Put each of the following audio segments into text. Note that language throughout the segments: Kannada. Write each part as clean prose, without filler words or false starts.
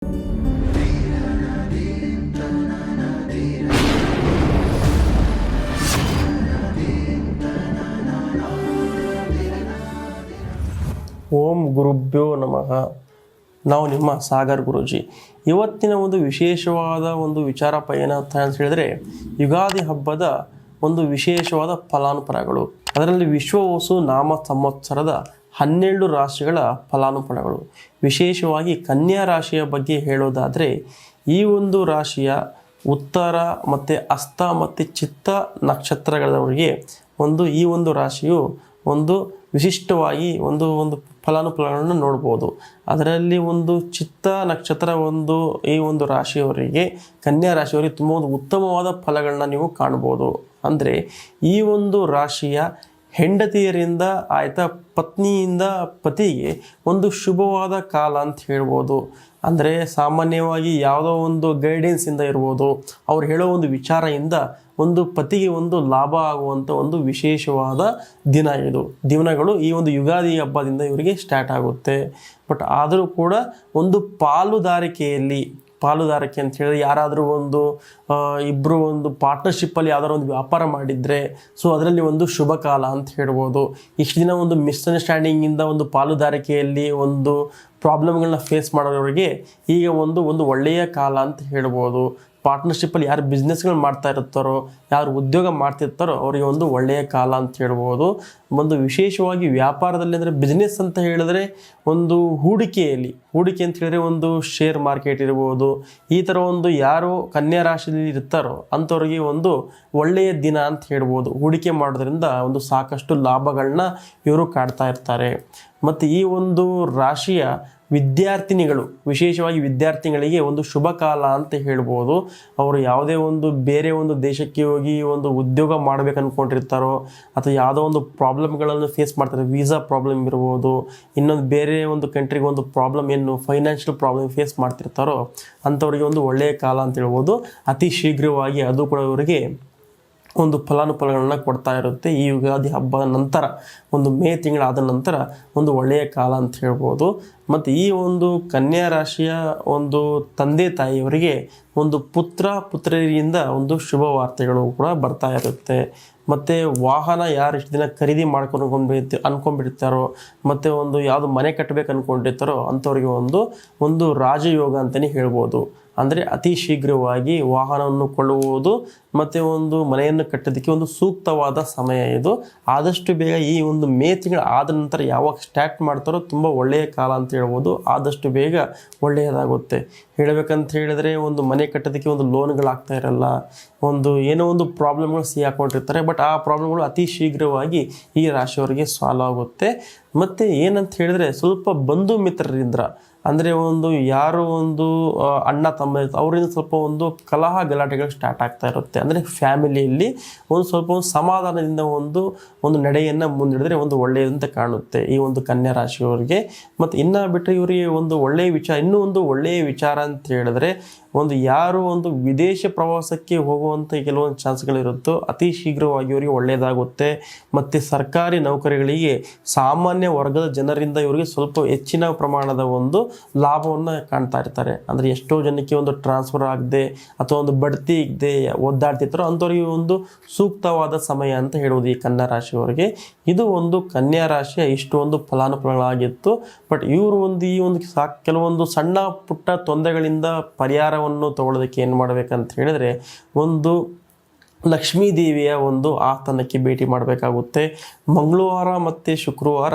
ಓಂ ಗುರುಭ್ಯೋ ನಮಃ. ನಾವು ನಿಮ್ಮ ಸಾಗರ್ ಗುರೂಜಿ. ಇವತ್ತಿನ ಒಂದು ವಿಶೇಷವಾದ ಒಂದು ವಿಚಾರ ಪಯಣ ಅಂತ ಹೇಳಿದ್ರೆ ಯುಗಾದಿ ಹಬ್ಬದ ಒಂದು ವಿಶೇಷವಾದ ಫಲಾನುಫಲಗಳು. ಅದರಲ್ಲಿ ವಿಶ್ವವಸು ನಾಮ ಸಂವತ್ಸರದ 12 ರಾಶಿಗಳ ಫಲಾನುಫಲಗಳು. ವಿಶೇಷವಾಗಿ ಕನ್ಯಾ ರಾಶಿಯ ಬಗ್ಗೆ ಹೇಳೋದಾದರೆ ಈ ಒಂದು ರಾಶಿಯ ಉತ್ತರ ಮತ್ತು ಹಸ್ತ ಮತ್ತು ಚಿತ್ತ ನಕ್ಷತ್ರಗಳವರಿಗೆ ಈ ಒಂದು ರಾಶಿಯು ಒಂದು ವಿಶಿಷ್ಟವಾಗಿ ಒಂದು ಫಲಾನುಫಲಗಳನ್ನು ನೋಡ್ಬೋದು. ಅದರಲ್ಲಿ ಒಂದು ಚಿತ್ತ ನಕ್ಷತ್ರ ಈ ಒಂದು ರಾಶಿಯವರಿಗೆ, ಕನ್ಯಾ ರಾಶಿಯವರಿಗೆ ತುಂಬ ಒಂದು ಉತ್ತಮವಾದ ಫಲಗಳನ್ನ ನೀವು ಕಾಣ್ಬೋದು. ಅಂದರೆ ಈ ಒಂದು ರಾಶಿಯ ಹೆಂಡತಿಯರಿಂದ ಪತ್ನಿಯಿಂದ ಪತಿಗೆ ಒಂದು ಶುಭವಾದ ಕಾಲ ಅಂತ ಹೇಳ್ಬೋದು. ಅಂದರೆ ಸಾಮಾನ್ಯವಾಗಿ ಯಾವುದೋ ಒಂದು ಗೈಡೆನ್ಸಿಂದ ಇರ್ಬೋದು, ಅವ್ರು ಹೇಳೋ ಒಂದು ವಿಚಾರದಿಂದ ಒಂದು ಪತಿಗೆ ಒಂದು ಲಾಭ ಆಗುವಂಥ ಒಂದು ವಿಶೇಷವಾದ ದಿನಗಳು ಈ ಒಂದು ಯುಗಾದಿ ಹಬ್ಬದಿಂದ ಇವರಿಗೆ ಸ್ಟಾರ್ಟ್ ಆಗುತ್ತೆ. ಬಟ್ ಆದರೂ ಕೂಡ ಒಂದು ಪಾಲುದಾರಿಕೆ ಅಂತ ಹೇಳಿದ್ರೆ ಯಾರಾದರೂ ಇಬ್ಬರು ಪಾರ್ಟ್ನರ್ಶಿಪ್ಪಲ್ಲಿ ಯಾವ್ದಾದ್ರು ಒಂದು ವ್ಯಾಪಾರ ಮಾಡಿದರೆ ಅದರಲ್ಲಿ ಒಂದು ಶುಭ ಕಾಲ ಅಂತ ಹೇಳ್ಬೋದು. ಇಷ್ಟು ದಿನ ಒಂದು ಮಿಸ್ಅಂಡರ್ಸ್ಟ್ಯಾಂಡಿಂಗಿಂದ ಒಂದು ಪಾಲುದಾರಿಕೆಯಲ್ಲಿ ಒಂದು ಪ್ರಾಬ್ಲಮ್ಗಳನ್ನ ಫೇಸ್ ಮಾಡೋರಿಗೆ ಈಗ ಒಂದು ಒಳ್ಳೆಯ ಕಾಲ ಅಂತ ಹೇಳ್ಬೋದು. ಪಾರ್ಟ್ನರ್ಶಿಪ್ಪಲ್ಲಿ ಯಾರು ಬಿಸ್ನೆಸ್ಗಳು ಮಾಡ್ತಾ ಇರ್ತಾರೋ, ಯಾರು ಉದ್ಯೋಗ ಮಾಡ್ತಿರ್ತಾರೋ ಅವರಿಗೆ ಒಂದು ಒಳ್ಳೆಯ ಕಾಲ ಅಂತ ಹೇಳ್ಬೋದು. ವಿಶೇಷವಾಗಿ ವ್ಯಾಪಾರದಲ್ಲಿ ಅಂದರೆ ಬಿಸ್ನೆಸ್ ಅಂತ ಹೇಳಿದ್ರೆ ಒಂದು ಹೂಡಿಕೆ ಅಂತ ಹೇಳಿದ್ರೆ ಒಂದು ಶೇರ್ ಮಾರ್ಕೆಟ್ ಇರ್ಬೋದು. ಈ ಥರ ಯಾರು ಕನ್ಯಾ ರಾಶಿಯಲ್ಲಿ ಇರ್ತಾರೋ ಅಂಥವ್ರಿಗೆ ಒಂದು ಒಳ್ಳೆಯ ದಿನ ಅಂತ ಹೇಳ್ಬೋದು. ಹೂಡಿಕೆ ಮಾಡೋದ್ರಿಂದ ಸಾಕಷ್ಟು ಲಾಭಗಳನ್ನ ಇವರು ಕಾಡ್ತಾ ಇರ್ತಾರೆ. ಮತ್ತು ಈ ಒಂದು ರಾಶಿಯ ವಿಶೇಷವಾಗಿ ವಿದ್ಯಾರ್ಥಿಗಳಿಗೆ ಒಂದು ಶುಭ ಕಾಲ ಅಂತ ಹೇಳ್ಬೋದು. ಅವರು ಯಾವುದೇ ಬೇರೆ ದೇಶಕ್ಕೆ ಹೋಗಿ ಉದ್ಯೋಗ ಮಾಡ್ಬೇಕು ಅಂದ್ಕೊಂಡಿರ್ತಾರೋ ಅಥವಾ ಯಾವುದೋ ಒಂದು ಪ್ರಾಬ್ಲಮ್ಗಳನ್ನು ಫೇಸ್ ಮಾಡ್ತಾರೆ, ವೀಸಾ ಪ್ರಾಬ್ಲಮ್ ಇರ್ಬೋದು, ಇನ್ನೊಂದು ಬೇರೆ ಕಂಟ್ರಿಗೆ ಪ್ರಾಬ್ಲಮ್ ಫೈನಾನ್ಷಿಯಲ್ ಪ್ರಾಬ್ಲಮ್ ಫೇಸ್ ಮಾಡ್ತಿರ್ತಾರೋ ಅಂಥವ್ರಿಗೆ ಒಳ್ಳೆಯ ಕಾಲ ಅಂತ ಹೇಳ್ಬೋದು. ಅತಿ ಶೀಘ್ರವಾಗಿ ಅದು ಕೂಡ ಇವರಿಗೆ ಫಲಾನುಫಲಗಳನ್ನ ಕೊಡ್ತಾ ಇರುತ್ತೆ. ಈ ಯುಗಾದಿ ಹಬ್ಬದ ನಂತರ ಮೇ ತಿಂಗಳಾದ ನಂತರ ಒಳ್ಳೆಯ ಕಾಲ ಅಂತ ಹೇಳ್ಬೋದು. ಮತ್ತು ಈ ಕನ್ಯಾ ರಾಶಿಯ ತಂದೆ ತಾಯಿಯವರಿಗೆ ಪುತ್ರಿಯರಿಂದ ಶುಭ ವಾರ್ತೆಗಳು ಕೂಡ ಬರ್ತಾ ಇರುತ್ತೆ. ಮತ್ತು ವಾಹನ ಯಾರು ಇಷ್ಟು ದಿನ ಖರೀದಿ ಅನ್ಕೊಂಡ್ಬಿಡ್ತಾರೋ ಮತ್ತು ಯಾವುದು ಮನೆ ಕಟ್ಟಬೇಕು ಅಂದ್ಕೊಂಡಿರ್ತಾರೋ ಅಂಥವ್ರಿಗೆ ರಾಜಯೋಗ ಅಂತಲೇ ಹೇಳ್ಬೋದು. ಅಂದರೆ ಅತಿ ಶೀಘ್ರವಾಗಿ ವಾಹನವನ್ನು ಕೊಳ್ಳುವುದು ಮತ್ತು ಮನೆಯನ್ನು ಕಟ್ಟೋದಕ್ಕೆ ಸೂಕ್ತವಾದ ಸಮಯ ಇದು. ಆದಷ್ಟು ಬೇಗ ಈ ಮೇ ತಿಂಗಳು ಆದ ನಂತರ ಯಾವಾಗ ಸ್ಟಾರ್ಟ್ ಮಾಡ್ತಾರೋ ತುಂಬ ಒಳ್ಳೆಯ ಕಾಲ ಅಂತ ಹೇಳ್ಬೋದು. ಆದಷ್ಟು ಬೇಗ ಒಳ್ಳೆಯದಾಗುತ್ತೆ. ಹೇಳಬೇಕಂತ ಹೇಳಿದ್ರೆ ಮನೆ ಕಟ್ಟೋದಕ್ಕೆ ಲೋನ್ಗಳಾಗ್ತಾ ಇರಲ್ಲ, ಏನೋ ಪ್ರಾಬ್ಲಮ್ಗಳು ಸಿಗಾಕೊಂಡಿರ್ತಾರೆ. ಬಟ್ ಆ ಪ್ರಾಬ್ಲಮ್ಗಳು ಅತಿ ಶೀಘ್ರವಾಗಿ ಈ ರಾಶಿಯವರಿಗೆ ಸಾಲ್ವ್ ಆಗುತ್ತೆ. ಮತ್ತು ಏನಂತ ಹೇಳಿದ್ರೆ ಸ್ವಲ್ಪ ಬಂಧು ಮಿತ್ರರಿಂದ ಅಂದರೆ ಯಾರು ಅಣ್ಣ ತಮ್ಮ ಅವರಿಂದ ಸ್ವಲ್ಪ ಕಲಹ ಗಲಾಟೆಗಳು ಸ್ಟಾರ್ಟ್ ಆಗ್ತಾ ಇರುತ್ತೆ. ಅಂದರೆ ಫ್ಯಾಮಿಲಿಯಲ್ಲಿ ಸ್ವಲ್ಪ ಸಮಾಧಾನದಿಂದ ನಡೆಯನ್ನು ಮುಂದಿಡಿದ್ರೆ ಒಳ್ಳೆಯದಂತ ಕಾಣುತ್ತೆ ಈ ಕನ್ಯಾ ರಾಶಿಯವರಿಗೆ. ಮತ್ತು ಇನ್ನು ಬಿಟ್ಟರೆ ಇವರಿಗೆ ಒಳ್ಳೆಯ ವಿಚಾರ, ಇನ್ನೂ ಒಳ್ಳೆಯ ವಿಚಾರ ಅಂತ ಹೇಳಿದ್ರೆ ಯಾರು ವಿದೇಶ ಪ್ರವಾಸಕ್ಕೆ ಹೋಗುವಂಥ ಕೆಲವೊಂದು ಚಾನ್ಸ್ಗಳಿರುತ್ತೋ ಅತಿ ಶೀಘ್ರವಾಗಿ ಇವರಿಗೆ ಒಳ್ಳೆಯದಾಗುತ್ತೆ. ಮತ್ತು ಸರ್ಕಾರಿ ನೌಕರಿಗಳಿಗೆ ಸಾಮಾನ್ಯ ವರ್ಗದ ಜನರಿಂದ ಇವರಿಗೆ ಸ್ವಲ್ಪ ಹೆಚ್ಚಿನ ಪ್ರಮಾಣದ ಲಾಭವನ್ನು ಕಾಣ್ತಾ ಇರ್ತಾರೆ. ಅಂದರೆ ಎಷ್ಟೋ ಜನಕ್ಕೆ ಟ್ರಾನ್ಸ್ಫರ್ ಆಗದೆ ಅಥವಾ ಬಡ್ತಿ ಇಗದೆ ಒದ್ದಾಡ್ತಿರ್ತಾರೋ ಅಂಥವ್ರಿಗೆ ಸೂಕ್ತವಾದ ಸಮಯ ಅಂತ ಹೇಳುವುದು ಈ ಕನ್ಯಾ ರಾಶಿಯವರಿಗೆ. ಇದು ಕನ್ಯಾ ರಾಶಿಯ ಇಷ್ಟು ಫಲಾನುಫಲಗಳಾಗಿತ್ತು. ಬಟ್ ಇವರು ಈ ಕೆಲವೊಂದು ಸಣ್ಣ ಪುಟ್ಟ ತೊಂದರೆಗಳಿಂದ ಪರಿಹಾರವನ್ನು ತಗೊಳ್ಳೋದಕ್ಕೆ ಏನು ಮಾಡಬೇಕಂತ ಹೇಳಿದ್ರೆ ಲಕ್ಷ್ಮೀ ದೇವಿಯ ಆಸ್ಥಾನಕ್ಕೆ ಭೇಟಿ ಮಾಡಬೇಕಾಗುತ್ತೆ. ಮಂಗಳವಾರ ಮತ್ತು ಶುಕ್ರವಾರ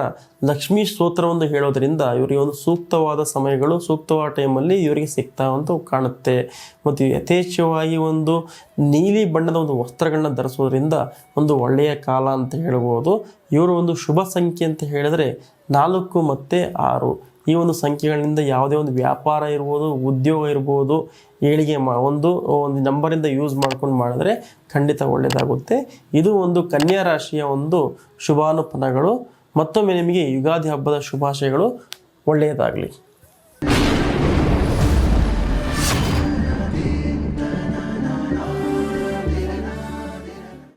ಲಕ್ಷ್ಮೀ ಸ್ತೋತ್ರವನ್ನು ಹೇಳೋದ್ರಿಂದ ಇವರಿಗೆ ಸೂಕ್ತವಾದ ಸಮಯಗಳು, ಸೂಕ್ತವಾದ ಟೈಮಲ್ಲಿ ಇವರಿಗೆ ಸಿಗ್ತಾ ಕಾಣುತ್ತೆ. ಮತ್ತು ಯಥೇಚ್ಛವಾಗಿ ನೀಲಿ ಬಣ್ಣದ ವಸ್ತ್ರಗಳನ್ನ ಧರಿಸೋದ್ರಿಂದ ಒಳ್ಳೆಯ ಕಾಲ ಅಂತ ಹೇಳ್ಬೋದು. ಇವರು ಶುಭ ಸಂಖ್ಯೆ ಅಂತ ಹೇಳಿದ್ರೆ 4 ಮತ್ತು 6. ಈ ಸಂಖ್ಯೆಗಳಿಂದ ಯಾವುದೇ ವ್ಯಾಪಾರ ಇರ್ಬೋದು, ಉದ್ಯೋಗ ಇರ್ಬೋದು, ಏಳಿಗೆ ಒಂದು ನಂಬರಿಂದ ಯೂಸ್ ಮಾಡ್ಕೊಂಡು ಮಾಡಿದ್ರೆ ಖಂಡಿತ ಒಳ್ಳೆಯದಾಗುತ್ತೆ. ಇದು ಕನ್ಯಾ ರಾಶಿಯ ಶುಭಾನುಫಲಗಳು. ಮತ್ತೊಮ್ಮೆ ನಿಮಗೆ ಯುಗಾದಿ ಹಬ್ಬದ ಶುಭಾಶಯಗಳು. ಒಳ್ಳೆಯದಾಗಲಿ.